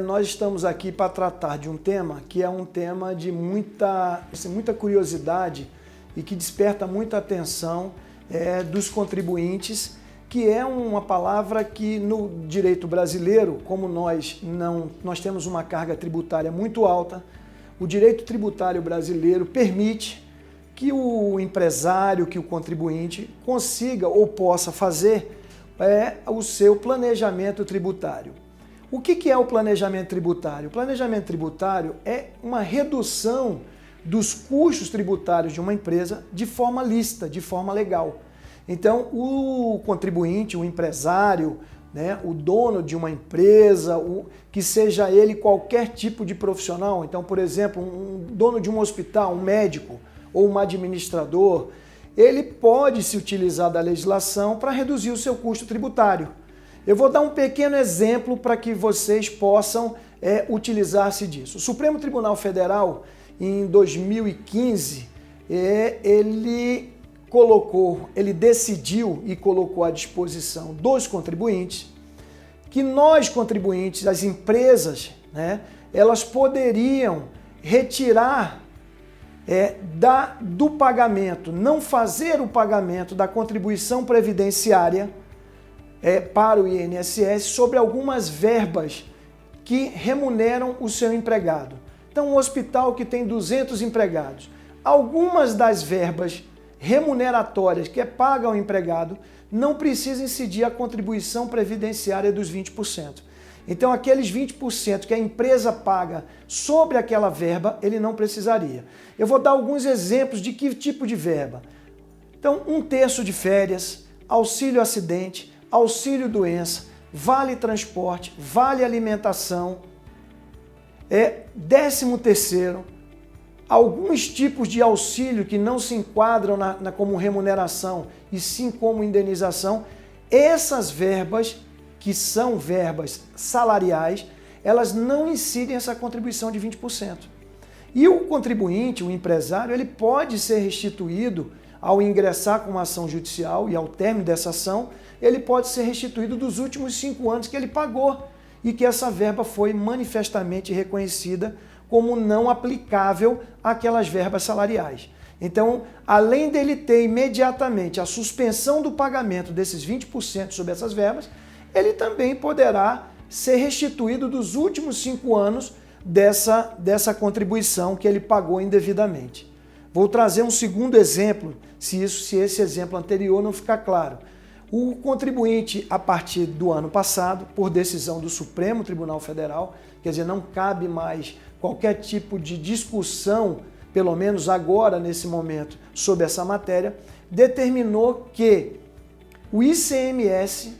Nós estamos aqui para tratar de um tema que é um tema de muita curiosidade e que desperta muita atenção dos contribuintes, que é uma palavra que no direito brasileiro, como nós temos uma carga tributária muito alta, o direito tributário brasileiro permite que o empresário, que o contribuinte consiga ou possa fazer o seu planejamento tributário. O que é o planejamento tributário? O planejamento tributário é uma redução dos custos tributários de uma empresa de forma lícita, de forma legal. Então, o contribuinte, o empresário, o dono de uma empresa, que seja ele qualquer tipo de profissional, então, por exemplo, um dono de um hospital, um médico ou um administrador, ele pode se utilizar da legislação para reduzir o seu custo tributário. Eu vou dar um pequeno exemplo para que vocês possam utilizar-se disso. O Supremo Tribunal Federal, em 2015, ele decidiu e colocou à disposição dos contribuintes que nós, contribuintes, as empresas, elas poderiam retirar do pagamento, não fazer o pagamento da contribuição previdenciária para o INSS sobre algumas verbas que remuneram o seu empregado. Então, um hospital que tem 200 empregados, algumas das verbas remuneratórias que é paga ao empregado não precisa incidir a contribuição previdenciária dos 20%. Então, aqueles 20% que a empresa paga sobre aquela verba, ele não precisaria. Eu vou dar alguns exemplos de que tipo de verba. Então, 1/3 de férias, auxílio acidente, auxílio doença, vale transporte, vale alimentação, 13º, alguns tipos de auxílio que não se enquadram como remuneração e sim como indenização. Essas verbas, que são verbas salariais, elas não incidem essa contribuição de 20%. E o contribuinte, o empresário, ele pode ser restituído ao ingressar com uma ação judicial e ao término dessa ação, ele pode ser restituído dos últimos 5 anos que ele pagou e que essa verba foi manifestamente reconhecida como não aplicável àquelas verbas salariais. Então, além dele ter imediatamente a suspensão do pagamento desses 20% sobre essas verbas, ele também poderá ser restituído dos últimos 5 anos dessa contribuição que ele pagou indevidamente. Vou trazer um segundo exemplo, se esse exemplo anterior não ficar claro. O contribuinte, a partir do ano passado, por decisão do Supremo Tribunal Federal, quer dizer, não cabe mais qualquer tipo de discussão, pelo menos agora, nesse momento, sobre essa matéria, determinou que o ICMS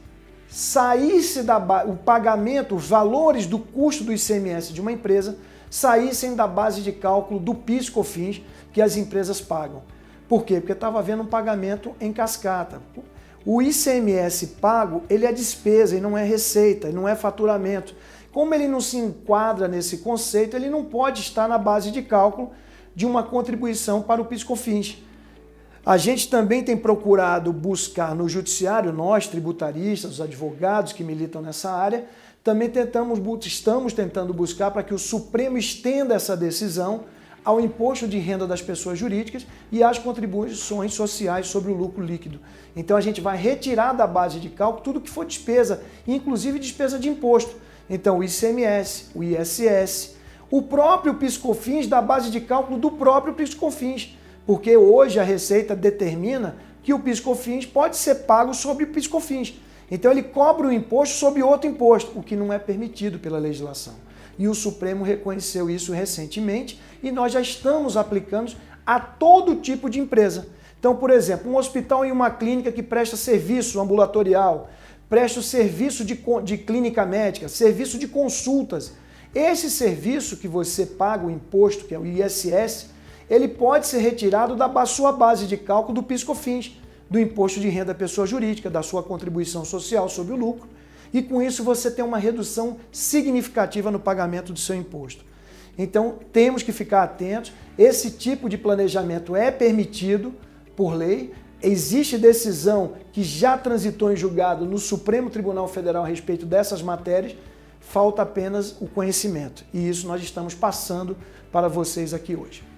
saísse o pagamento, os valores do custo do ICMS de uma empresa, saíssem da base de cálculo do PIS/COFINS que as empresas pagam. Por quê? Porque estava havendo um pagamento em cascata. O ICMS pago, ele é despesa e não é receita, e não é faturamento. Como ele não se enquadra nesse conceito, ele não pode estar na base de cálculo de uma contribuição para o PIS/COFINS. A gente também tem procurado buscar no judiciário, nós tributaristas, os advogados que militam nessa área, também estamos tentando buscar para que o Supremo estenda essa decisão ao imposto de renda das pessoas jurídicas e às contribuições sociais sobre o lucro líquido. Então a gente vai retirar da base de cálculo tudo que for despesa, inclusive despesa de imposto. Então o ICMS, o ISS, o próprio PIS/COFINS da base de cálculo do próprio PIS/COFINS, porque hoje a Receita determina que o PIS/COFINS pode ser pago sobre o PIS/COFINS. Então ele cobra o imposto sobre outro imposto, o que não é permitido pela legislação. E o Supremo reconheceu isso recentemente e nós já estamos aplicando a todo tipo de empresa. Então, por exemplo, um hospital e uma clínica que presta serviço ambulatorial, presta o serviço de clínica médica, serviço de consultas. Esse serviço que você paga o imposto, que é o ISS, ele pode ser retirado da sua base de cálculo do PIS/COFINS, do imposto de renda da pessoa jurídica, da sua contribuição social sobre o lucro, e com isso você tem uma redução significativa no pagamento do seu imposto. Então temos que ficar atentos, esse tipo de planejamento é permitido por lei, existe decisão que já transitou em julgado no Supremo Tribunal Federal a respeito dessas matérias, falta apenas o conhecimento. E isso nós estamos passando para vocês aqui hoje.